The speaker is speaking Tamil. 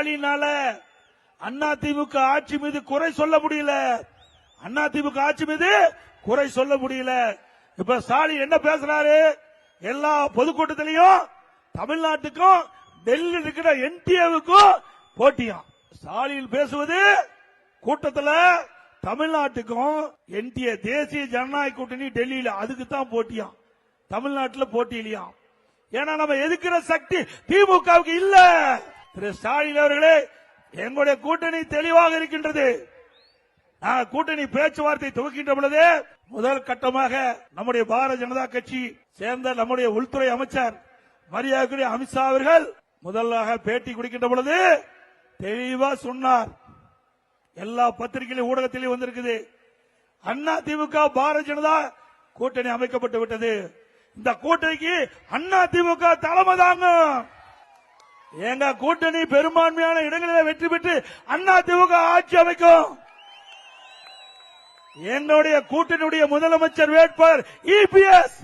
ஸ்டாலினால அதிமுக ஆட்சி மீது குறை சொல்ல முடியல. அதிமுக ஆட்சி மீது குறை சொல்ல முடியல. இப்ப ஸ்டாலின் என்ன பேசுறாரு? எல்லா பொதுக்கூட்டத்திலையும் தமிழ்நாட்டுக்கும் டெல்லி இருக்கிற என்டிஏவுக்கும் போட்டியாம். ஸ்டாலின் பேசுவது கூட்டத்தில் தமிழ்நாட்டுக்கும் என்டிஏ தேசிய ஜனநாயக கூட்டணி டெல்லியில அதுக்கு தான் போட்டியாம், தமிழ்நாட்டில் போட்டி இல்லையா? ஏன்னா நம்ம எதிர்க்கிற சக்தி திமுகவுக்கு இல்ல. திரு ஸ்டாலின் அவர்களே, எங்களுடைய கூட்டணி தெளிவாக இருக்கின்றது. கூட்டணி பேச்சுவார்த்தை துவக்கின்ற பொழுது முதல் கட்டமாக நம்முடைய பாரதிய ஜனதா கட்சி சேர்ந்த நம்முடைய உள்துறை அமைச்சர் மரியாதைக்குரிய அமித்ஷா அவர்கள் முதலாக பேட்டி கொடுக்கின்ற பொழுது தெளிவா சொன்னார். எல்லா பத்திரிகையிலும் ஊடகத்திலும் வந்திருக்குது. அண்ணா திமுக பாரதிய ஜனதா கூட்டணி அமைக்கப்பட்டு விட்டது. இந்த கூட்டணிக்கு அண்ணா திமுக தலைமை தாங்க. எங்க கூட்டணி பெரும்பான்மையான இடங்களில் வெற்றி பெற்று அண்ணா திமுக ஆட்சி அமைக்கும். எங்களுடைய கூட்டணியுடைய முதலமைச்சர் வேட்பாளர் இபிஎஸ்